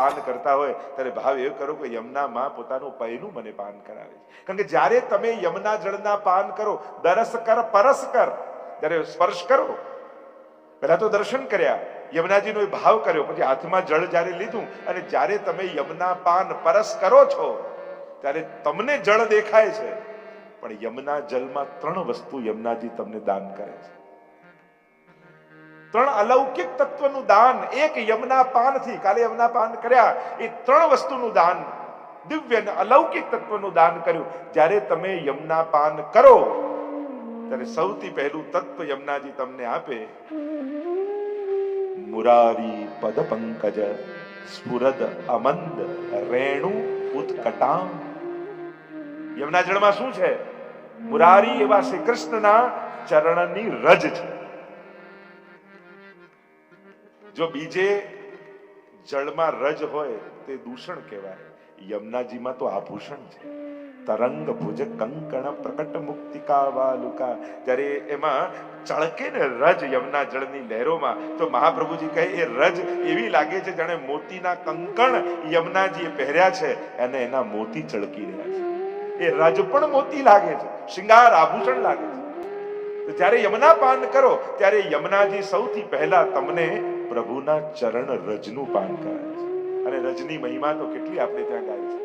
પાન કરતા હોય ત્યારે ભાવ એ કરો કે યમુના માં પોતાનું પૈનું મને પાન કરાવે છે. કારણ કે જ્યારે તમે યમુના જળના પાન કરો, દરસ કર પરસ કર, જ્યારે સ્પર્શ કરો, પહેલા તો દર્શન કર્યા, યમુનાજીનો એ ભાવ કર્યો, પછી હાથમાં જળ જ્યારે લીધું અને જ્યારે તમે યમુના પાન પરસ કરો છો ત્યારે તમને જળ દેખાય છે, પણ યમુના જલમાં 3 વસ્તુ યમુનાજી તમને દાન કરે છે. 3 અલૌકિક તત્વનું દાન એક યમુના પાનથી, કાલે યમુના પાન કર્યા, એ 3 વસ્તુનું દાન, દિવ્ય અને અલૌકિક તત્વનું દાન કર્યું. જ્યારે તમે યમુના પાન કરો ત્યારે સૌથી પહેલું તત્વ યમુનાજી તમને આપે, મુરારી પદ પંકજ સ્ફુરદ અમંદ રેણુ ઉત્કટામ. યમુના જળમાં શું છે? મુરારી એવા શ્રી કૃષ્ણના ચરણની રજ છે. જો બીજે જળમાં રજ હોય તે દૂષણ કહેવાય, યમુનાજીમાં તો આભૂષણ છે. તરંગ ભુજ કંકણ પ્રકટ મુક્તિકા વાલુકા. જ્યારે એમાં ચળકે ને રજ યમુના જળની લહેરોમાં, તો મહાપ્રભુજી કહે એ રજ એવી લાગે છે જાણે મોતીના કંકણ યમુનાજીએ પહેર્યા છે અને એના મોતી ચળકી રહ્યા છે. એ રજ પણ મોતી લાગે છે, શૃંગાર આભૂષણ લાગે છે. તો જ્યારે યમુના પાન કરો ત્યારે યમુનાજી સૌથી પહેલા તમને પ્રભુના ચરણ રજનું પાન કરાવે છે. અને રજની મહિમા તો કેટલી આપણે ત્યાં ગાય છે,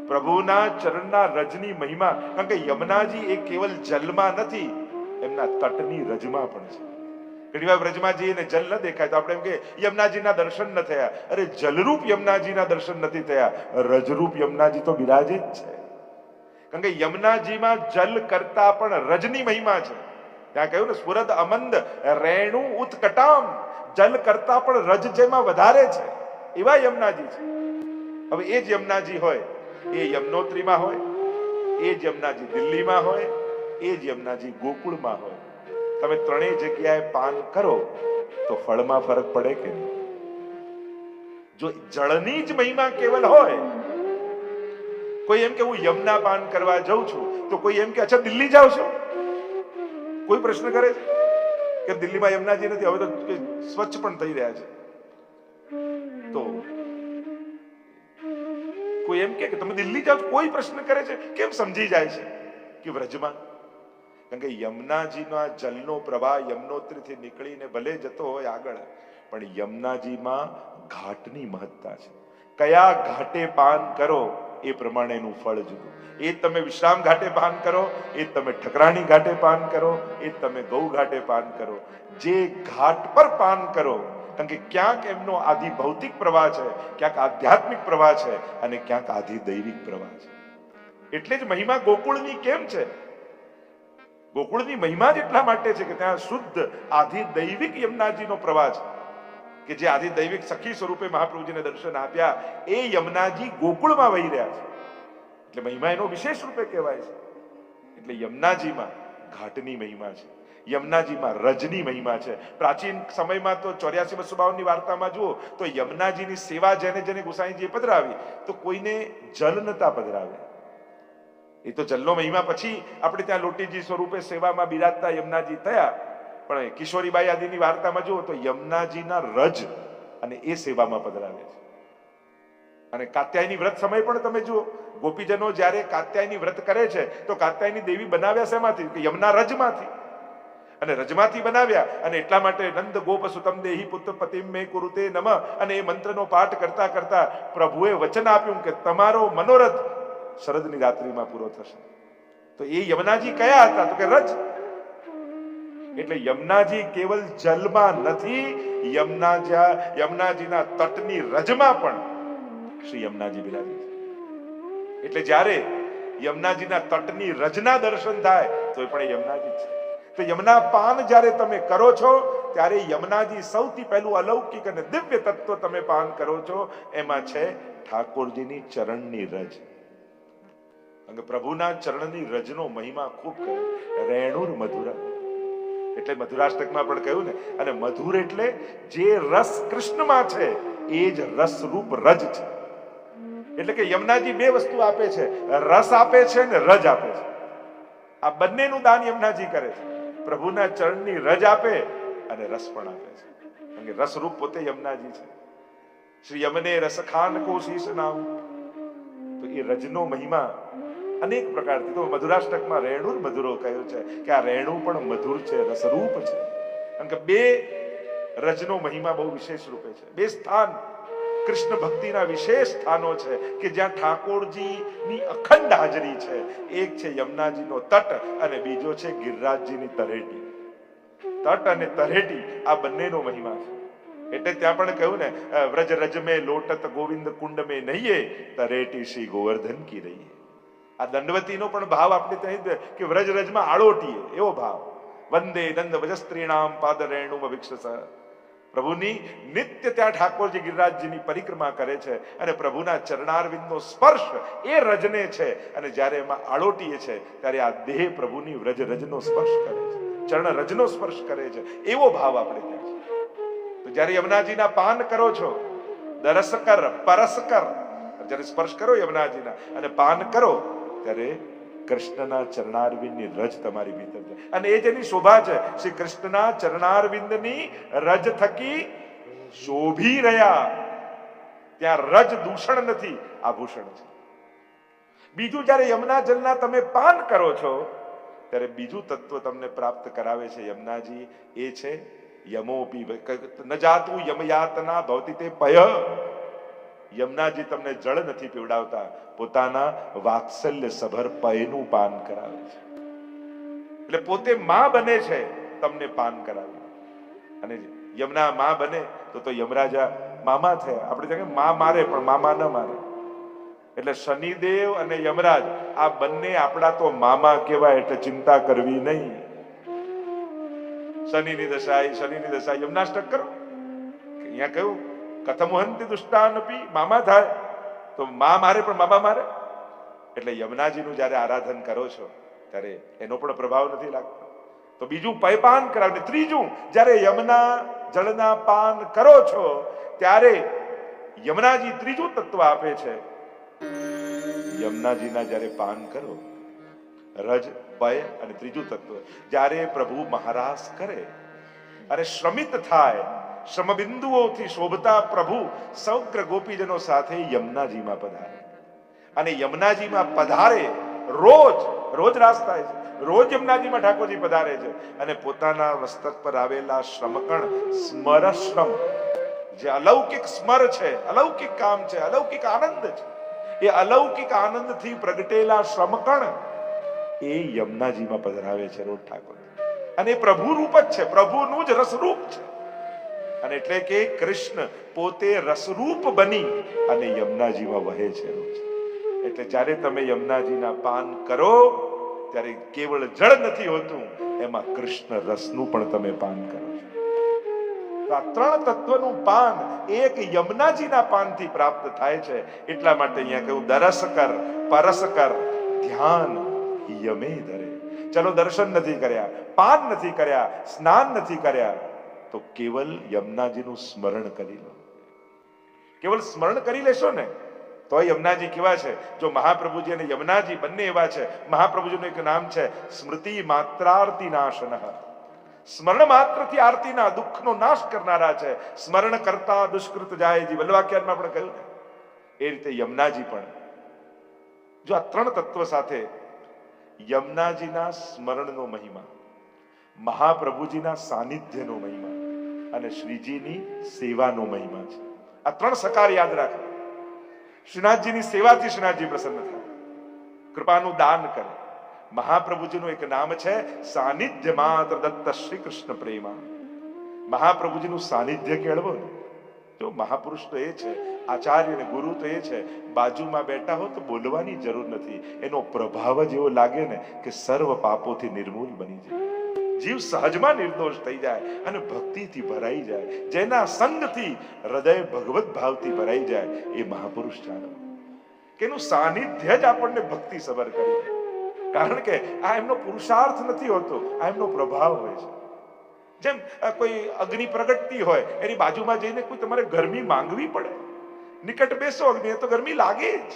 પ્રભુના ચરણના રજની મહિમા. કારણ કે યમુનાજી એ કેવલ જલમાં નથી, એમના તટની રજમાં પણ છે. ઘણી વાર વ્રજમાં જઈને જલ ન દેખાય તો આપણે એમ કે યમુનાજીના દર્શન ન થયા. અરે જલરૂપ યમુનાજીના દર્શન નથી થયા, રજરૂપ યમુનાજી તો બિરાજે જ છે. કારણ કે યમુનાજીમાં જલ કરતા પણ રજની મહિમા છે. ત્યાં કહ્યું ને, સ્ફુરદ અમંદ રેણુ ઉત્કટામ. જલ કરતા પણ રજ જેમાં વધારે છે એવા યમુનાજી છે. હવે એ જ યમુનાજી હોય, એ યમનોત્રીમાં હોય, એ જ યમુનાજી દિલ્હીમાં હોય, એ જ યમુનાજી ગોકુળમાં હોય. તમે 3 જગ્યાએ પાન કરો તો ફળમાં ફરક પડે કે નહીં? જો જળની જ મહિમા કેવલ હોય, કોઈ એમ કે હું યમુના પાન કરવા જાઉં છું, તો કોઈ એમ કે અચ્છા દિલ્હી જાવ છો? કોઈ પ્રશ્ન કરે છે કે દિલ્હીમાં યમુનાજી નથી? હવે તો સ્વચ્છ પણ થઈ રહ્યા છે. તો કોઈ એમ કે તમે દિલ્હી જાઓ, કોઈ પ્રશ્ન કરે છે? કેમ સમજી જાય છે કે વ્રજમાં? કારણ કે યમુનાજીના જલનો પ્રવાહ યમનોત્રીથી નીકળીને ભલે જતો હોય આગળ, પણ યમુનાજીમાં ઘાટની મહત્તા છે. કયા ઘાટે પાન કરો એ પ્રમાણેનું ફળ જુદું. એ તમે વિશ્રામ ઘાટે પાન કરો, એ તમે ઠકરાણી ઘાટે પાન કરો, એ તમે ગૌ ઘાટે પાન કરો, જે ઘાટ પર પાન કરો, કારણ કે ક્યાંક એમનો આધિ ભૌતિક પ્રવાહ છે, ક્યાંક આધ્યાત્મિક પ્રવાહ છે અને ક્યાંક આધિ દૈવિક પ્રવાહ છે. એટલે જ મહિમા ગોકુળની કેમ છે? ગોકુળની મહિમા જ એટલા માટે છે કે ત્યાં શુદ્ધ આધિ દૈવિક યમુનાજીનો પ્રવાહ છે, કે જે આધિ દૈવિક સખી સ્વરૂપે મહાપ્રભુજીને દર્શન આપ્યા એ યમુનાજી ગોકુળમાં વહી રહ્યા છે. એટલે મહિમા એનો વિશેષ રૂપે કહેવાય છે. એટલે યમુનાજીમાં ઘાટની મહિમા છે, યમુનાજીમાં રજની મહિમા છે. પ્રાચીન સમયમાં તો 84-252 વાર્તામાં જુઓ તો યમુનાજીની સેવા જેને જેને ગુસાઈજીએ પધરાવી, તો કોઈને જલ નતા પધરાવ્યા. એ તો જલનો મહિમા પછી આપણે ત્યાં લોટીજી સ્વરૂપે સેવામાં બિરાજતા યમુનાજી થયા. પણ કિશોરીબાઈ આદિની વાર્તામાં જુઓ તો યમુનાજીના રજ અને એ સેવામાં પધરાવે છે. અને કાત્યાયની વ્રત સમય પણ તમે જુઓ, ગોપીજનો જ્યારે કાત્યાયની વ્રત કરે છે તો કાત્યાયની દેવી બનાવ્યા શેમાંથી? કે યમુના રજમાંથી. અને રજમાંથી બનાવ્યા, અને એટલા માટે નંદ ગોપ સુતમ દેહી પુત્ર પતિમ મે કુરુતે નમ, અને એ મંત્રનો પાઠ કરતા કરતા પ્રભુએ વચન આપ્યું કે તમારો મનોરથ શરદની રાત્રિમાં પૂરો થશે. તો એ યમુનાજી કયા હતા? તો કે રજ. એટલે યમુનાજી કેવલ જલમાં નથી, યમુનાજીના તટની રજમાં પણ શ્રી યમુનાજી બિરાજે છે. એટલે જ્યારે યમુનાજીના તટની રજના દર્શન થાય તો એ પણ યમુનાજી છે. તો યમુના પાન જ્યારે તમે કરો છો ત્યારે યમુનાજી સૌથી પહેલું અલૌકિક અને દિવ્ય તત્વ તમે પાન કરો છો, એમાં છે ઠાકોરજીની ચરણની રજ. પ્રભુના ચરણની રજનો મહિમા ખૂબ કરે. રેણુર મધુર, એટલે મધુરાષ્ટકમાં પણ કહ્યું ને, અને મધુર એટલે જે રસ કૃષ્ણમાં છે એ જ રસરૂપ રજ છે. એટલે કે યમુનાજી 2 વસ્તુ આપે છે, રસ આપે છે ને રજ આપે છે. આ બંનેનું દાન યમુનાજી કરે છે. પ્રભુના ચરણની રજ આપે અને રસ પણ આપે છે, કારણ કે રસરૂપ પોતે યમુનાજી છે. શ્રી યમને રસખાન કો શીશ નામ. તો એ રજનો મહિમા અનેક પ્રકારથી, તો મધુરાષ્ટકમાં રેણુર મધુરો કહ્યું છે કે આ રેણુ પણ મધુર છે, રસરૂપ છે. કારણ કે બે રજનો મહિમા બહુ વિશેષ રૂપે છે. બે સ્થાન કૃષ્ણ ભક્તિના વિશેષ સ્થાનો છે કે જ્યાં ઠાકોરજીની અખંડ હાજરી છે. એક છે યમુનાજીનો તટ અને બીજો છે ગિરિરાજજીની તરેટી. તટ અને તરેટી આ બંનેનો મહિમા છે. એટલે ત્યાં પણ કહ્યું ને, વ્રજ રજ મેં લોટત ગોવિંદ કુંડ મેં નહીએ, તરેટી શ્રી ગોવર્ધન કી રહીએ. આ દંડવતીનો પણ ભાવ આપણે ત્યાં કે વ્રજ રજમાં આળોટીએ એવો ભાવ. વંદે દંડ વજસ્ત્રીણામ પાદ રેણુમ વિક્ષસ. પ્રભુની નિત્ય ત્યાં ઠાકોરજી ગિરિરાજજીની પરિક્રમા કરે છે અને પ્રભુના ચરણારવિંદનો સ્પર્શ એ રજને છે. અને જ્યારે એમાં આળોટીએ છે ત્યારે આ દેહ પ્રભુની વ્રજ રજનો સ્પર્શ કરે છે, ચરણ રજનો સ્પર્શ કરે છે, એવો ભાવ આપણે ત્યાં છે. તો જ્યારે યમુનાજીના પાન કરો છો, દરસ કર પરસ કર, જ્યારે સ્પર્શ કરો યમુનાજીના અને પાન કરો ત્યારે કૃષ્ણના ચરણારવિંદની રજ તમારી ભીતર છે. અને એ જેની શોભા છે, શ્રી કૃષ્ણના ચરણારવિંદની રજ થકી શોભી રહ્યા. ત્યાં રજ દૂષણ નથી, આભૂષણ છે. બીજું, જ્યારે યમુના જલના તમે પાન કરો છો ત્યારે બીજું તત્વ તમને પ્રાપ્ત કરાવે છે યમુનાજી. એ છે યમોપી ન જાતું યમયાતના ભવતી તે પય. યમુનાજી તમને જળ નથી પીવડાવતા, પોતાના વાત્સલ્ય સભર પયનું પાન કરાવે છે. એટલે પોતે માં બને છે તમને પાન કરાવે. અને યમુના માં બને તો યમરાજા મામા થયા. આપણે ત્યાં માં મારે પણ મામા ન મારે. એટલે શનિદેવ અને યમરાજ આ બંને આપણા તો મામા કહેવાય, એટલે ચિંતા કરવી નહીં. શનિની દશા યમનાષ્ટક કરો. અહીંયા કહ્યું કથમોહંતિ દુષ્ટાનપી, મામા થાય તો માં મારે પણ મામા મારે. એટલે યમુનાજીનું જ્યારે આરાધન કરો છો ત્યારે એનો પણ પ્રભાવ નથી લાગતો. તો બીજું પયપાન કરાવે. ત્રીજું, જ્યારે યમુના જળના પાન કરો છો ત્યારે યમુનાજી ત્રીજું તત્વ આપે છે. યમુનાજીના જ્યારે પાન કરો, રજ પય અને ત્રીજું તત્વ, જ્યારે પ્રભુ મહારાસ કરે અને શ્રમિત થાય, શ્રમબિંદુઓથી શોભતા પ્રભુ સમગ્ર ગોપીજનો સાથે યમુનાજીમાં પધારે. અને યમુનાજીમાં પધારે રોજ રાસ થાય છે, રોજ યમુનાજીમાં ઠાકોરજી પધારે છે. અને પોતાના મસ્તક પર આવેલા શ્રમકણ સ્મરશ્રમ, જે અલૌકિક સ્મર છે, અલૌકિક કામ છે, અલૌકિક આનંદ છે, એ અલૌકિક આનંદથી પ્રગટેલા શ્રમકણ એ યમુનાજીમાં પધરાવે છે રોજ ઠાકોર. અને પ્રભુ રૂપ જ છે, પ્રભુનું જ રસરૂપ છે. અને એટલે કે કૃષ્ણ પોતે રસરૂપ બની અને યમુનાજીમાં વહે છે રોજ. એટલે જ્યારે તમે યમુનાજીના પાન કરો ત્યારે કેવળ જળ નથી હોતું, એમાં કૃષ્ણ રસનું પણ તમે પાન કરો છો. તો આ ત્રણ તત્વનું પાન એક યમુનાજીના પાનથી પ્રાપ્ત થાય છે. એટલા માટે અહીંયા કહ્યું દરસ કર પરસ કર ધ્યાન યમે ધરે. ચલો દર્શન નથી કર્યા, પાન નથી કર્યા, સ્નાન નથી કર્યા, તો કેવલ યમુનાજીનું સ્મરણ કરી લો. કેવલ સ્મરણ કરી લેશો ને તો યમુનાજી કેવા છે. જો મહાપ્રભુજી અને યમુનાજી બંને એવા છે. મહાપ્રભુજીનું એક નામ છે સ્મૃતિ માત્રાર્તિ નાશન. સ્મરણ માત્રથી આરતીના દુઃખનો નાશ કરનારા છે. સ્મરણ કરતા દુષ્કૃત જાયજી, વલ્લવાખ્યાનમાં પણ કહ્યું ને એ રીતે યમુનાજી પણ. જો આ ત્રણ તત્વ સાથે યમુનાજીના સ્મરણનો મહિમા, મહાપ્રભુજીના સાનિધ્યનો મહિમા અને શ્રીજીની સેવાનો મહિમા છે. આ ત્રણ સકાર યાદ રાખો. શ્રીનાથજીની સેવાથી શ્રીનાથજી પ્રસન્ન થાય, કૃપાનું દાન કરે. મહાપ્રભુજીનું એક નામ છે સાનિધ્ય માત્ર દત્ત શ્રી કૃષ્ણ પ્રેમા. મહાપ્રભુજીનું સાનિધ્ય કેળવો ને. જો મહાપુરુષ તો એ છે, આચાર્ય અને ગુરુ તો એ છે, બાજુમાં બેઠા હો તો બોલવાની જરૂર નથી. એનો પ્રભાવ જ એવો લાગે ને કે સર્વ પાપોથી નિર્મૂલ બની જાય, જીવ સહજમાં નિર્દોષ થઈ જાય અને ભક્તિથી ભરાઈ જાય. જેના સંગથી હૃદય ભગવત ભાવથી ભરાઈ જાય એ મહાપુરુષ જાણો કે એનું સાનિધ્ય જ આપણને ભક્તિ સબર કરી દે. કારણ કે આ એમનો પુરુષાર્થ નથી હોતો, આ એમનો પ્રભાવ હોય છે. જેમ કોઈ અગ્નિ પ્રગટતી હોય, એની બાજુમાં જઈને કોઈ તમારે ગરમી માંગવી પડે, નિકટ બેસો અગ્નિ તો ગરમી લાગે જ.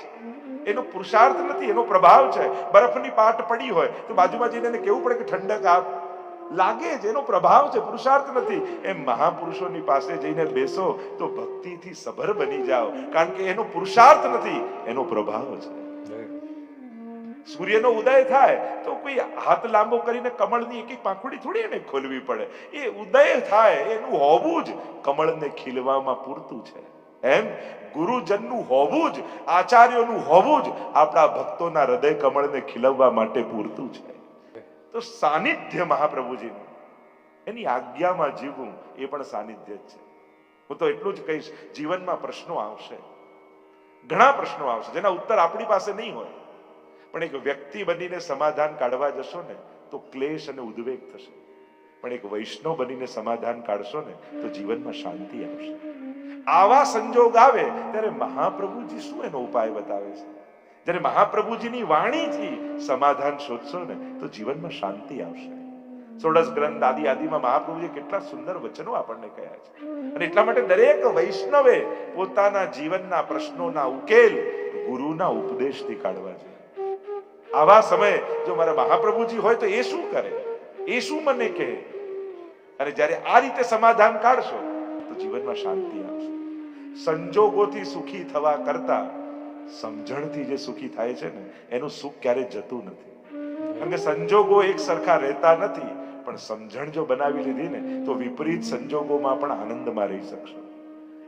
એનો પુરુષાર્થ નથી, એનો પ્રભાવ છે. બરફની પાટ પડી હોય તો બાજુમાં જઈને એને કેવું પડે કે ઠંડક આપ, લાગે જ, એનો પ્રભાવ છે, પુરુષાર્થ નથી. એમ મહાપુરુષોની પાસે જઈને બેસો તો ભક્તિથી સભર બની જાઓ, કારણ કે એનો પુરુષાર્થ નથી, એનો પ્રભાવ છે. સૂર્યનો ઉદય થાય તો કોઈ હાથ લાંબો કરીને કમળની એક એક પાંખુડી થોડી એને ખોલવી પડે. એ ઉદય થાય એનું હોવું જ કમળને ખીલવામાં પૂરતું છે. એમ ગુરુજનનું હોવું જ, આચાર્યોનું હોવું જ આપણા ભક્તોના હૃદય કમળને ખીલવવા માટે પૂરતું છે. તો સાનિધ્ય મહાપ્રભુજીનું, એની આજ્ઞામાં જીવવું એ પણ સાનિધ્ય જ છે. હું તો એટલું જ કહીશ, જીવનમાં પ્રશ્નો આવશે, ઘણા પ્રશ્નો આવશે જેના ઉત્તર આપણી પાસે નહીં હોય, પણ એક વ્યક્તિ બનીને સમાધાન કાઢવા જશો ને તો ક્લેશ અને ઉદ્વેગ થશે, પણ એક વૈષ્ણવ બનીને સમાધાન કાઢશો ને તો જીવનમાં શાંતિ આવશે. આવા સંજોગ આવે ત્યારે મહાપ્રભુજી શું એનો ઉપાય બતાવે છે. જ્યારે મહાપ્રભુજીની વાણીથી સમાધાન શોધશો ને તો જીવનમાં શાંતિ આવશે. સોડસ ગ્રંથ આદિ આદિમાં મહાપ્રભુજીએ કેટલા સુંદર વચનો આપણને કહ્યા છે, અને એટલા માટે દરેક વૈષ્ણવે પોતાના જીવનના પ્રશ્નોના ઉકેલ ગુરુના ઉપદેશથી કાઢવા છે. આવા સમયે જો મારા મહાપ્રભુજી હોય તો એ શું કરે, એ શું મને કહે, અને જ્યારે આ રીતે સમાધાન કાઢશો તો જીવનમાં શાંતિ આવશે. સંજોગોથી સુખી થવા કરતા સમજણથી જે સુખી થાય છે ને એનું સુખ ક્યારેય જતું નથી. કારણ કે સંજોગો એક સરખા રહેતા નથી, પણ સમજણ જો બનાવી લીધી ને તો વિપરીત સંજોગોમાં પણ આનંદમાં રહી શકશો.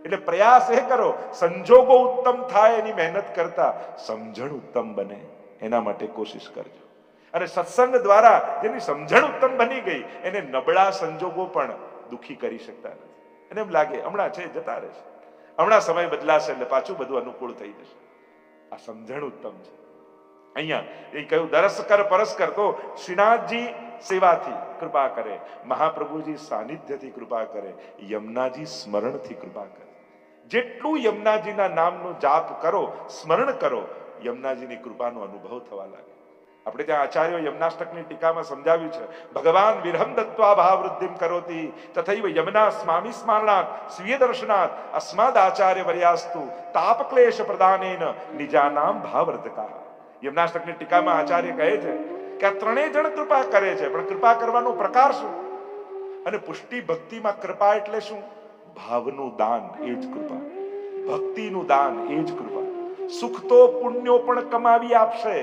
એટલે પ્રયાસ એ કરો, સંજોગો ઉત્તમ થાય એની મહેનત કરતા સમજણ ઉત્તમ બને એના માટે કોશિશ કરજો. અને સત્સંગ દ્વારા જેની સમજણ ઉત્તમ બની ગઈ એને નબળા સંજોગો પણ દુખી કરી શકતા નથી. એને એમ લાગે હમણાં છે જતા રહેશે, હમણાં સમય બદલાશે એટલે પાછું બધું અનુકૂળ થઈ જશે. આ સમજણ ઉત્તમ છે. અહીંયા એ કહ્યું દરસ કર પરસ કર, તો શ્રીનાથજી સેવાથી કૃપા કરે, મહાપ્રભુજી સાનિધ્યથી કૃપા કરે, યમુનાજી સ્મરણથી કૃપા કરે. જેટલું યમુનાજીના નામનો જાપ કરો, સ્મરણ કરો, યમુનાજીની કૃપાનો અનુભવ થવા લાગે. આપણે ત્યાં આચાર્યો યમુનાષ્ટકની ટીકામાં સમજાવ્યું છે, ભગવાન વિરહમ દત્વા ભાવ વૃદ્ધિમ કરોતિ તથૈવ યમુના સ્મામી સ્મરણાત સ્વીય દર્શનાત અસ્માદ આચાર્ય વર્યાસ્તુ તાપ ક્લેશ પ્રદાનેન નિજાનામ ભાવર્ધકા. યમુનાષ્ટકની ટીકામાં આચાર્ય કહે છે કે આ ત્રણેય જણ કૃપા કરે છે, પણ કૃપા કરવાનો પ્રકાર શું? અને પુષ્ટિ ભક્તિમાં કૃપા એટલે શું? ભાવનું દાન, એ જ કૃપા. ભક્તિનું દાન, એ જ કૃપા. સુખ તો પુણ્યો પણ કમાવી આપશે,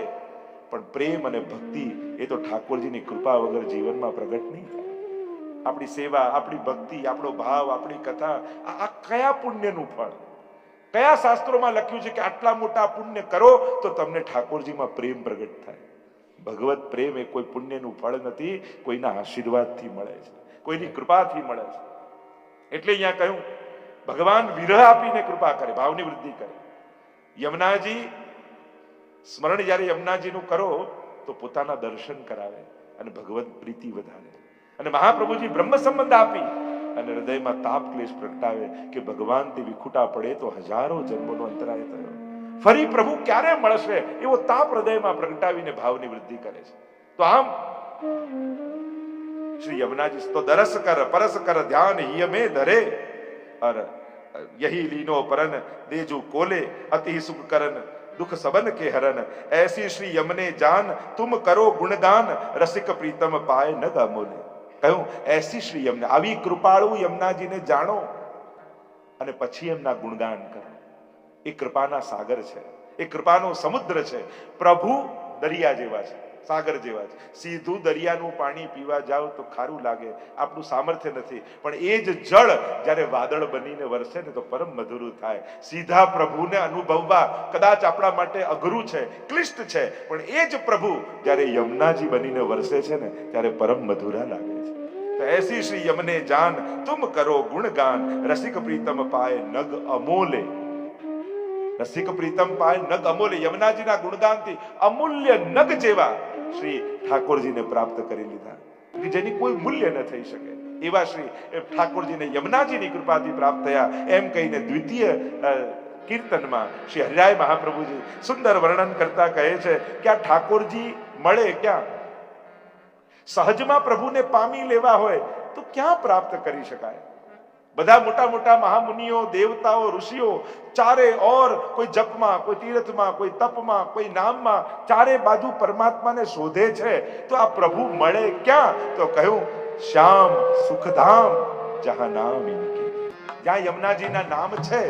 પણ પ્રેમ અને ભક્તિ એ તો ઠાકોરજીની કૃપા વગર જીવનમાં પ્રગટ નહીં થાય. આપણી સેવા, આપણી ભક્તિ, આપણો ભાવ, આપણી કથા, આ કયા પુણ્યનું ફળ? કયા શાસ્ત્રોમાં લખ્યું છે કે આટલા મોટા પુણ્ય કરો તો તમને ઠાકોરજીમાં પ્રેમ પ્રગટ થાય? ભગવત પ્રેમ એ કોઈ પુણ્યનું ફળ નથી, કોઈના આશીર્વાદથી મળે છે, કોઈની કૃપાથી મળે છે. એટલે અહીંયા કહ્યું ભગવાન વિરહ આપીને કૃપા કરે, ભાવની વૃદ્ધિ કરે. યમુનાજી સ્મરણ જ્યારે યમુનાજીનું કરો તો પોતાના દર્શન કરાવે અને ભગવત પ્રીતિ વધારે. અને મહાપ્રભુજી બ્રહ્મ સંબંધ આપી અને હૃદયમાં તાપ ક્લેશ પ્રગટાવે કે ભગવાનથી વિખુટા પડે તો હજારો જન્મોનો અંતરાય થયો, ફરી પ્રભુ ક્યારે મળશે એવો તાપ હૃદયમાં પ્રગટાવીને ભાવની વૃદ્ધિ કરે છે. તો આમ શ્રી યમુનાજી તો દરસ કર પરસ કર ધ્યાન હિય में धरे और यही लीनो परन देजू कोले अति सुख करन दुख सबन के हरन ऐसी श्री यमने जान तुम કરો ગુણગાન રસિક પ્રીતમ પાય ન ગમોલે. કહ્યું એસી શ્રી યમુના, આવી કૃપાળુ યમુનાજીને જાણો અને પછી એમના ગુણગાન કરો. એ કૃપાના સાગર છે, એ કૃપાનો સમુદ્ર છે. પ્રભુ દરિયા જેવા છે, સાગર જેવા છે. સીધું દરિયાનું પાણી પીવા જાવ તો ખારું લાગે, આપણું સામર્થ્ય નથી, પણ એ જ જળ જ્યારે વાદળ બનીને વરસે ને તો પરમ મધુર થાય. સીધા પ્રભુને અનુભવવા કદાચ આપણા માટે અઘરું છે, ક્લિષ્ટ છે, પણ એ જ પ્રભુ જ્યારે યમુનાજી બનીને વરસે છે ને ત્યારે પરમ મધુરા લાગે છે. તો એસી શ્રી યમને જાન તુમ કરો ગુણગાન રસિક પ્રીતમ પાય નગ અમોલે. રસિક પ્રીતમ પાય નગ અમૂલ્ય, યમુનાજીના ગુણગાનથી અમૂલ્ય નગ જેવા શ્રી ઠાકોરજીને પ્રાપ્ત કરી લીધા કે જેની કોઈ મૂલ્ય ન થઈ શકે એવા શ્રી ઠાકોરજીને યમુનાજીની કૃપાથી પ્રાપ્ત થયા. એમ કહીને દ્વિતીય કીર્તનમાં શ્રી હરિરાય મહાપ્રભુજી સુંદર વર્ણન કરતા કહે છે કે આ ઠાકોરજી મળે ક્યાં? સહજમાં પ્રભુને પામી લેવા હોય તો ક્યાં પ્રાપ્ત કરી શકાય? બધા મોટા મોટા મહામુનિઓ, દેવતાઓ, ઋષિઓ ચારે ઓર કોઈ જપમાં, કોઈ તીર્થમાં, કોઈ તપમાં, કોઈ નામમાં ચારે બાજુ પરમાત્માને શોધે છે, તો આ પ્રભુ મળે ક્યાં? તો કહ્યું શ્યામ સુખધામ જહાં નામ ઇનકે. જ્યાં યમુનાજીના નામ છે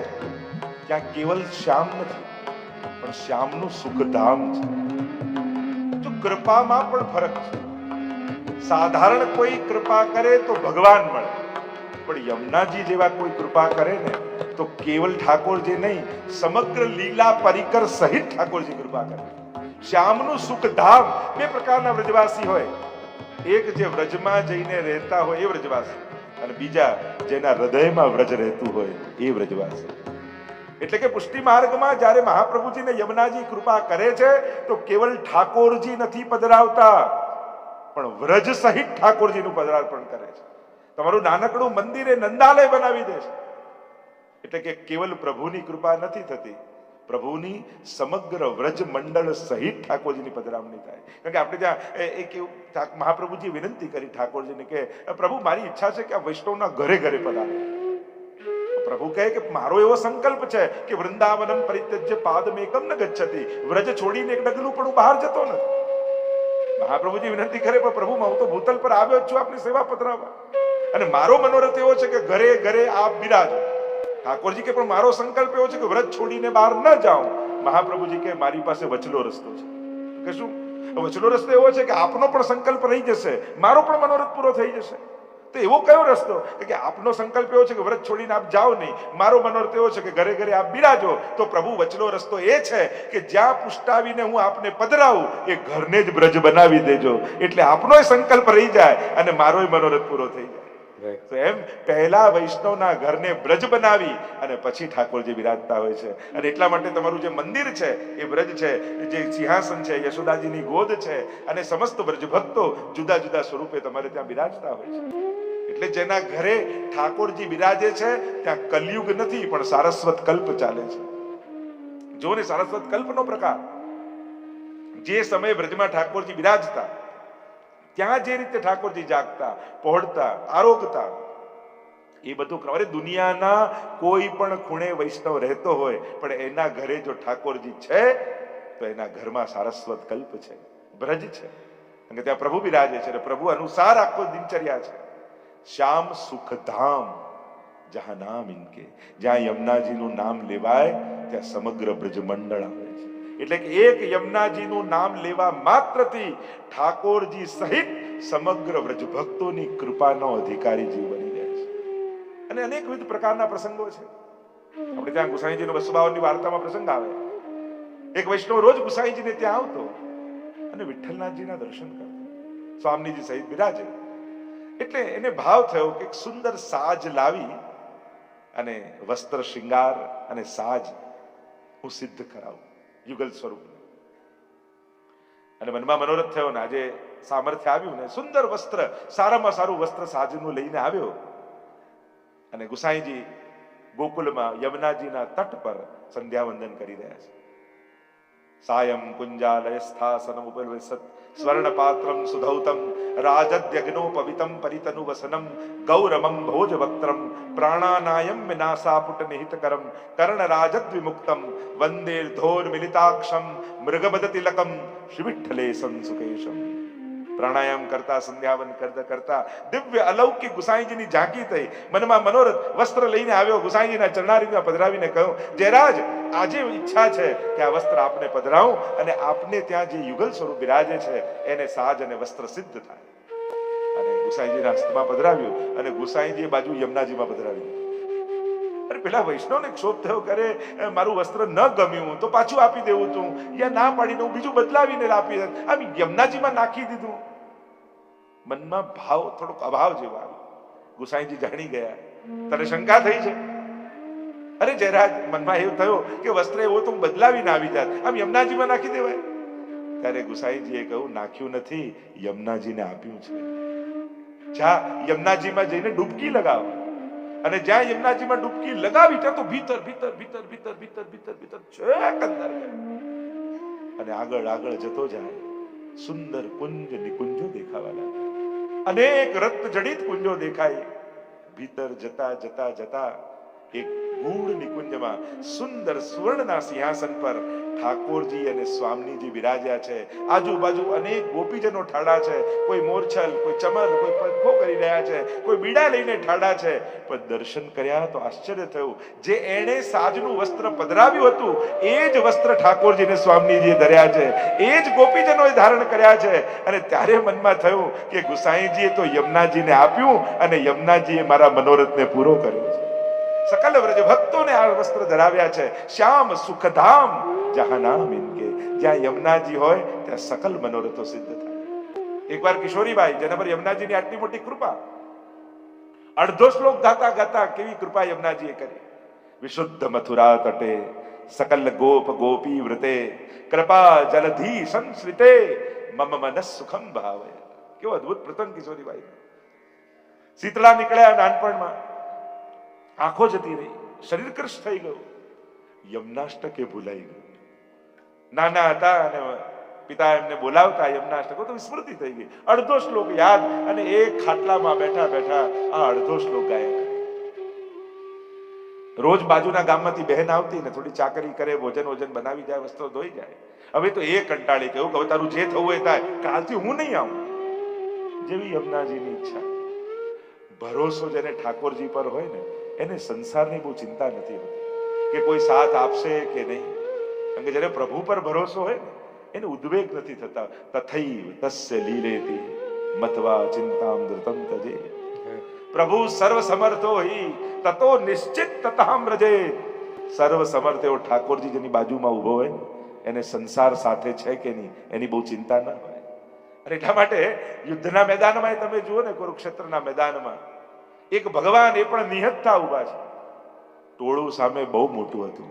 ત્યાં કેવલ શ્યામ નથી, પણ શ્યામનું સુખધામ છે. જો કૃપામાં પણ ફરક છે. સાધારણ કોઈ કૃપા કરે તો ભગવાન મળે, પણ યમુનાજી જેવા કોઈ કૃપા કરે ને તો કેવલ ઠાકોરજી નહીં, સમગ્ર લીલા પરિકર સહિત ઠાકોરજી કૃપા કરે. શ્યામનું સુખધામ. બે પ્રકારના વ્રજવાસી હોય, એક જે વ્રજમાં જઈને રહેતા હોય એ વ્રજવાસી, અને બીજા જેના હૃદયમાં વ્રજ રહેતું હોય એ વ્રજવાસી. એટલે કે પુષ્ટિ માર્ગમાં જ્યારે મહાપ્રભુજીને યમુનાજી કૃપા કરે છે તો કેવલ ઠાકોરજી નથી પધરાવતા, પણ વ્રજ સહિત ઠાકોરજીનું પધરાર્પણ કરે છે. તમારું નાનકડું મંદિર એ નંદાલય બનાવી દે છે. એટલે કે કેવલ પ્રભુની કૃપા નથી થતી, પ્રભુની સમગ્ર વ્રજ મંડળ સહિત ઠાકોરજીની પધરામણી થાય. કારણ કે આપણે ત્યાં એક મહાપ્રભુજી વિનંતી કરી ઠાકોરજીને કે પ્રભુ મારી ઈચ્છા છે કે આ વૈષ્ણવના ઘરે ઘરે પધારે. પ્રભુ કહે કે મારો એવો સંકલ્પ છે કે વૃંદાવનમ પરિત્યજ્ય પાદમેકમ ન ગચ્છતિ. વ્રજ છોડીને એક ડગલું પણ હું બહાર જતો નથી. મહાપ્રભુજી વિનંતી કરે પણ પ્રભુ હું તો ભૂતલ પર આવ્યો જ છું આપની સેવા પધરાવવા, અને મારો મનોરથ એવો છે કે ઘરે ઘરે આપ બિરાજો. ઠાકોરજી કે પણ મારો સંકલ્પ એવો છે કે વ્રત છોડીને બહાર ન જાઉં. મહાપ્રભુજી કે મારી પાસે વચલો રસ્તો છે. કે શું વચલો રસ્તો એવો છે કે આપનો પણ સંકલ્પ રહી જશે, મારો પણ મનોરથ પૂરો થઈ જશે. તો એવો કયો રસ્તો કે આપનો સંકલ્પ એવો છે કે વ્રત છોડીને આપ જાઓ નહીં, મારો મનોરથ એવો છે કે ઘરે ઘરે આપ બિરાજો. તો પ્રભુ વચલો રસ્તો એ છે કે જ્યાં પુષ્ટાવીને હું આપને પધરાવું એ ઘરને જ બ્રજ બનાવી દેજો, એટલે આપનો સંકલ્પ રહી જાય અને મારો મનોરથ પૂરો થઈ જાય. તો એમ પહેલા વૈષ્ણવના ઘરને બ્રજ બનાવી અને પછી ઠાકોરજી બિરાજતા હોય છે. અને એટલા માટે તમારું જે મંદિર છે એ બ્રજ છે, જે સિંહાસન છે યશોદાજીની ગોદ છે, અને સમસ્ત બ્રજ ભક્તો જુદા જુદા સ્વરૂપે તમારે ત્યાં બિરાજતા હોય છે. એટલે જેના ઘરે ઠાકોરજી બિરાજે છે ત્યાં કલયુગ નથી પણ સારસ્વત કલ્પ ચાલે છે. જો ને સારસ્વત કલ્પનો પ્રકાર, જે સમયે બ્રજમાં ઠાકોરજી બિરાજતા ત્યાં જે રીતે ઠાકોરજી જાગતા, પહોળતા, આરોગતા, એ બધું અરે દુનિયાના કોઈ પણ ખૂણે વૈષ્ણવ રહેતો હોય પણ એના ઘરે જો ઠાકોરજી છે તો એના ઘરમાં સારસ્વત કલ્પ છે, બ્રજ છે. અને ત્યાં પ્રભુ બિરાજે છે, પ્રભુ અનુસાર આખો દિનચર્યા છે. શ્યામ સુખધામ જહાં નામ ઇનકે. જ્યાં યમુનાજીનું નામ લેવાય ત્યાં સમગ્ર બ્રજ મંડળ આવે છે. એટલે કે એક યમુનાજીનું નામ લેવા માત્રથી ઠાકોરજી સહિત સમગ્ર વ્રજ ભક્તોની કૃપાનો અધિકારી જીવ બની જાય છે. અને અનેકવિધ પ્રકારના પ્રસંગો છે. આપણે ત્યાં ગુસાઈજીનો 252 ની વાર્તામાં પ્રસંગ આવે. એક વૈષ્ણવ રોજ ગુસાઈજીને ત્યાં આવતો અને વિઠ્ઠલનાથજીના દર્શન કરતો, સ્વામીજી સહિત બિરાજે. એટલે એને ભાવ થયો કે એક સુંદર સાજ લાવી અને વસ્ત્ર શૃંગાર અને સાજ હું સિદ્ધ કરાવું યુગલ સ્વરૂપ. અને મનમાં મનોરથ થયો ને આજે સામર્થ્ય આવ્યું ને સુંદર વસ્ત્ર, સારામાં સારું વસ્ત્ર સાજનું લઈને આવ્યો. અને ગુસાઈજી ગોકુલમાં યમુનાજીના તટ પર સંધ્યા વંદન કરી રહ્યા છે. સાયં કુંજાલય સ્થાસનમ ઉપવિશત સ્વર્ણ પાત્રમ સુધૌતમ રાજદ્યગ્નોપવિતમ પરિતનુ વસનમ ગૌરમમ ભોજવક્ત્રમ પ્રાણાનાયમ વિનાશાપુટ નિહિતકરમ કર્ણરાજદ્વિમુક્તમ વંદેર્ધોર મિલિતાક્ષમ મૃગબદતિલકમ શ્રીવિઠ્ઠલે સંસુકેશમ. પ્રાણાયામ કરતા, સંધ્યાવન કરતા દિવ્ય અલૌકિક ગુસાઈજીની ઝાંકી થઈ. મનમાં મનોરથ વસ્ત્ર લઈને આવ્યો, ગુસાઈજીના ચરણારીમાં પધરાવીને કહ્યું, જયરાજ આજે ઈચ્છા છે કે આ વસ્ત્ર આપને પધરાવું અને આપને ત્યાં જે યુગલ સ્વરૂપ બિરાજે છે એને સાજ અને વસ્ત્ર સિદ્ધ થાય. અને ગુસાઈજીના હસ્તમાં પધરાવ્યું અને ગુસાઈજી બાજુ યમુનાજીમાં પધરાવ્યું. અરે પેલા વૈષ્ણવને ક્ષોભ થયો, કરે મારું વસ્ત્ર ન ગમ્યું તો પાછું આપી દેવું તું, યા ના પાડીને હું બીજું બદલાવીને આપી આમ યમુનાજીમાં નાખી દીધું. મનમાં ભાવ થોડોક અભાવ જેવો આવ્યો. ગુસાઈજી જાણી ગયા, તને શંકા થઈ છે? અરે જયરાજ, મનમાં એવું થયું કે વસ્ત્ર એવો તો બદલાવીને આવી જાત, આમ યમુનાજીમાં નાખી દેવાય. ત્યારે ગુસાઈજીએ કહ્યું, નાખ્યું નથી, યમુનાજીને આપ્યું છે. જા યમુનાજીમાં જઈને ડૂબકી લગાવ. અને જ્યાં યમુનાજીમાં ડૂબકી લગાવી ત્યાં તો ભીતર ભીતર ભીતર ભીતર ભીતર ભીતર ભીતર છેક અંદર અને આગળ આગળ જતો જાય. સુંદર કુંજ નિકુંજો દેખાવા લાગ્યા. અનેક રત્ન જડિત કુંજો દેખાય. ભીતર જતા જતા જતા એક ગૂઢ નિકુંજમાં સુંદર સુવર્ણના સિંહાસન પર ઠાકોરજી અને સ્વામીજી બિરાજ્યા છે. આજુબાજુ અનેક ગોપીજનો ઠાડા છે. કોઈ મોરછલ, કોઈ ચમર, કોઈ પંખો કરી રહ્યા છે, કોઈ બીડા લઈને ઠાડા છે. પણ દર્શન કર્યા તો આશ્ચર્ય થયું. જે એણે સાજનું વસ્ત્ર પધરાવ્યું હતું એ જ વસ્ત્ર ઠાકોરજીને સ્વામીજીએ ધર્યા છે, એ જ ગોપીજનોએ ધારણ કર્યા છે. અને ત્યારે મનમાં થયું કે ગુસાઈજીએ તો યમુનાજીને આપ્યું અને યમુનાજીએ મારા મનોરથને પૂરો કર્યો છે. સકલ વ્રજ ભક્તોને આ વસ્ત્ર ધરાવ્યા છે. શ્યામ સુખધામ જહાં નામ ઇનકે. જ્યાં યમુનાજી હોય ત્યાં સકલ મનોરથો સિદ્ધ થાય. એકવાર કિશોરીબાઈ, જેના પર યમુનાજીની આટલી મોટી કૃપા, અડધો શ્લોક ગાતા ગાતા કેવી કૃપા યમુનાજીએ કરી. વિશુદ્ધ મથુરા તટે સકલ ગોપ ગોપી વ્રતે કૃપા જલધી સંસ્રિતે મમ મનસ સુખમ ભાવે. કેવો અદ્ભુત પ્રસંગ કિશોરીબાઈ. શીતળા નીકળ્યા નાનપણમાં, આંખો જતી રહી, શરીર કૃશ થઈ ગયું. યમનાષ્ટકે ભૂલાઈ ગયું. નાના હતા અને પિતા એમને બોલાવતા યમનાષ્ટક તો વિસ્મૃતિ થઈ ગઈ. અડધો શ્લોક યાદ અને એક ખાટલામાં બેઠા બેઠા આ અડધો શ્લોક ગાયા. રોજ બાજુના ગામમાંથી બહેન આવતી ને થોડી ચાકરી કરે, ભોજન વોજન બનાવી જાય, વસ્ત્રો ધોઈ જાય. હવે તો એ કંટાળી ગયું કે હવે તારું જે થવું હોય થાય, કાલથી હું નહીં આવું. જેવી યમુનાજીની ઈચ્છા. ભરોસો જેને ઠાકોરજી પર હોય ને એને સંસારની બહુ ચિંતા નથી હોતી કે કોઈ સાથ આપશે કે નહીં. કારણ કે જ્યારે પ્રભુ પર ભરોસો હોય ને એને ઉદ્વેગ નથી થતા. તથૈવ તસ્ય લીલેતિ મત્વા ચિંતામ ધૃતમ તજે. પ્રભુ સર્વ સમર્થો હિ તતો નિશ્ચિત તતઃ રજે. સર્વ સમર્થ એવો ઠાકોરજી જેની બાજુમાં ઉભો હોય ને એને સંસાર સાથે છે કે નહીં એની બહુ ચિંતા ના હોય. અને એટલા માટે યુદ્ધના મેદાનમાં તમે જુઓ ને, કુરુક્ષેત્રના મેદાનમાં એક ભગવાન એ પણ નિહત્તા ઉભા છે. ટોળું સામે બહુ મોટું હતું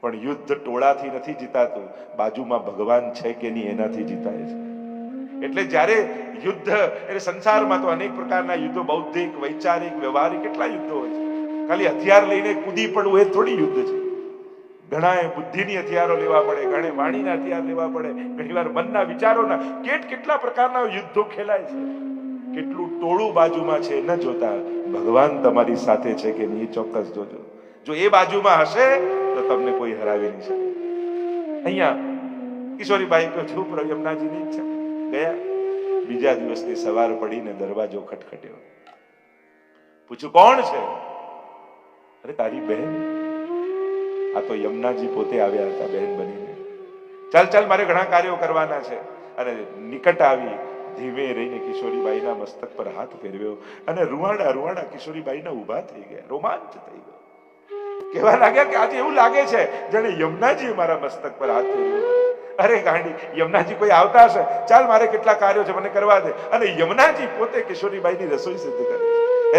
પણ યુદ્ધ ટોળાથી નથી જીતાતું, બાજુમાં ભગવાન છે કે નહીં એનાથી જીતાય છે. એટલે જ્યારે યુદ્ધ એટલે સંસારમાં તો અનેક પ્રકારના યુદ્ધો, બૌદ્ધિક, વૈચારિક, વ્યવહારિક કેટલા યુદ્ધો હોય છે. ખાલી હથિયાર લઈને કૂદી પડવું એ થોડી યુદ્ધ છે. ઘણા બુદ્ધિની હથિયારો લેવા પડે, ઘણે વાણીના હથિયાર લેવા પડે, ઘણીવાર મનના વિચારોના, કેટલા પ્રકારના યુદ્ધો ખેલાય છે. કેટલું ટોળું બાજુમાં છે ન જોતા ભગવાન તમારી સાથે છે કે નહીં ચોક્કસ જોજો. જો એ બાજુમાં હશે તો તમને કોઈ હરાવી નહીં શકે. અહીંયા કિશોરીબાઈ કહ્યું છું પ્રભુ યમુનાજીની ઈચ્છા. ગયા બીજા દિવસની સવાર પડીને દરવાજો ખટખટ્યો. પૂછ્યું કોણ છે? અરે તારી બહેન. આ તો યમુનાજી પોતે આવ્યા હતા બહેન બનીને. ચાલ ચાલ મારે ઘણા કાર્યો કરવાના છે. અને નિકટ આવી ધીમે રહીને કિશોરીબાઈના મસ્તક પર હાથ ફેરવ્યો અને રૂવાડા રૂવાડા કિશોરીબાઈના ઊભા થઈ ગયા. રોમાંચ થઈ ગયો. કહેવા લાગ્યા કે આજે એવું લાગે છે જાણે યમુનાજી મારા મસ્તક પર હાથ ફેરવ્યો. અરે ગાંડી, યમુનાજી કોઈ આવતા હશે, ચાલ મારે કેટલા કાર્યો છે મને કરવા દે. અને યમુનાજી પોતે કિશોરીબાઈની રસોઈ સિદ્ધ કરે છે,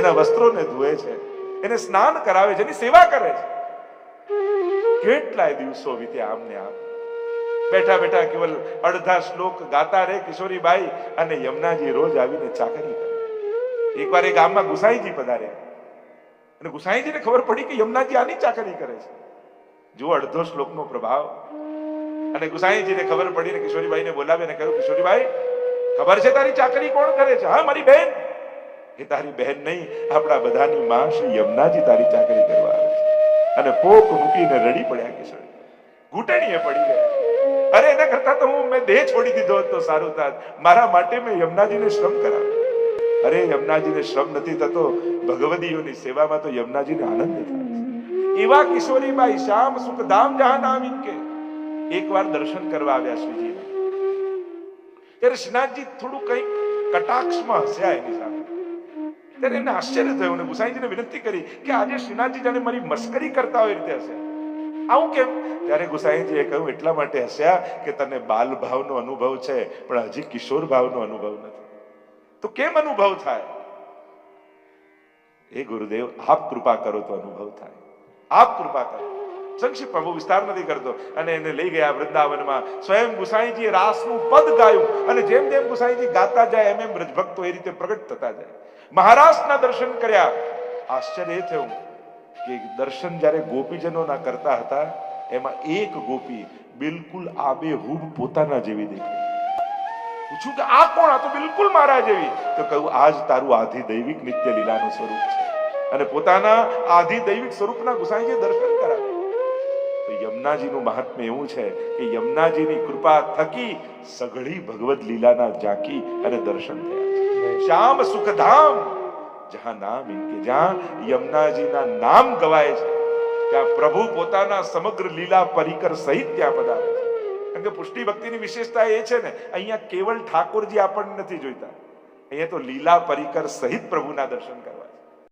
એના વસ્ત્રોને ધોવે છે, એને સ્નાન કરાવે છે, એની સેવા કરે છે. કેટલાય દિવસો વીત્યા આમને આમ. બેઠા બેઠા કેવલ અડધા શ્લોક ગાતા રહે કિશોરીબાઈ અને યમુનાજી રોજ આવીને ચાકરી કરે. એકવાર એ ગામમાં ગુસાઈજી પધાર્યા અને ગુસાઈજીને ખબર પડી કે યમુનાજી આની ચાકરી કરે છે. જો અડધો શ્લોકનો પ્રભાવ. અને ગુસાઈજીને ખબર પડી ને કિશોરીબાઈને બોલાવીને કહ્યું, કિશોરીબાઈ ખબર છે તારી ચાકરી કોણ કરે છે? હા, મારી બહેન. એ તારી બહેન નહીં, આપણા બધાની માં શ્રી યમુનાજી તારી ચાકરી કરવા આવે છે. અને પોક મૂકીને રડી પડ્યા કિશોરી, ઘૂંટણીએ પડી ગયા. અરે એના કરતા તો મેં દેહ છોડી દીધો તો સારું થાત. મારા માટે મેં યમુનાજીને શ્રમ કરાવ્યો. અરે યમુનાજીને શ્રમ નથી થતો, ભગવદીઓની સેવામાં તો યમુનાજીને આનંદ થાય છે. એવા કિશોરીબાઈ શ્યામ સુખધામ જહાં નામ ઇનકે એકવાર દર્શન કરવા આવ્યા શ્રીજીના. ત્યારે શ્રીનાથજી થોડું કંઈક કટાક્ષમાં હસ્યા એની સામે. ત્યારે એને આશ્ચર્ય થયું અને ગુસાઈજીને વિનંતી કરી કે આજે શ્રીનાથજી જાણે મારી મસ્કરી કરતા હોય રીતે હશે. આવું કેમ? ત્યારે ગુસાઈજીએ કહ્યું, એટલા માટે હસ્યા કે તને બાલ ભાવનો અનુભવ છે પણ હજી કિશોર ભાવનો અનુભવ નથી. તો કેમ અનુભવ થાય? એ ગુરુદેવ આપ કૃપા કરો તો અનુભવ થાય. આપ કૃપા કરો. સંક્ષિપ્તમાં બહુ વિસ્તાર નથી કરતો. અને એને લઈ ગયા વૃંદાવનમાં. સ્વયં ગુસાઈજીએ રાસનું પદ ગાયું અને જેમ જેમ ગુસાઈજી ગાતા જાય એમ એમ બ્રજભક્તો એ રીતે પ્રગટ થતા જાય. મહારાષ્ટ્રના દર્શન કર્યા. આશ્ચર્ય એ થયું કે દર્શન જ્યારે ગોપીજનોના કરતા હતા એમાં એક ગોપી બિલકુલ આબેહૂબ પોતાના જેવી દેખાઈ. પૂછ્યું કે આ કોણ? આ તો બિલકુલ મારા જેવી. તો કહ્યું, આજ તારું આધિ દૈવિક નિત્ય લીલાનું સ્વરૂપ છે. અને પોતાના આધિ દૈવિક સ્વરૂપના ગુસાઈજી દર્શન કરાવે. તો યમુનાજીનું મહાત્મ્ય એવું છે કે યમુનાજીની કૃપા થકી સઘળી ભગવદ લીલાના ઝાંકી અને દર્શન થયા. શ્યામ સુખધામ જહાં નામ ઇનકે, જ્યાં યમુનાજીના નામ ગવાય છે ત્યાં પ્રભુ પોતાના સમગ્ર લીલા પરિકર સહિત ત્યાં પધારે છે. કારણ કે પુષ્ટિ ભક્તિની વિશેષતા એ છે ને, અહીંયા કેવલ ઠાકોરજી આપણને નથી જોઈતા, અહીંયા તો લીલા પરિકર સહિત પ્રભુના દર્શન કરવા છે.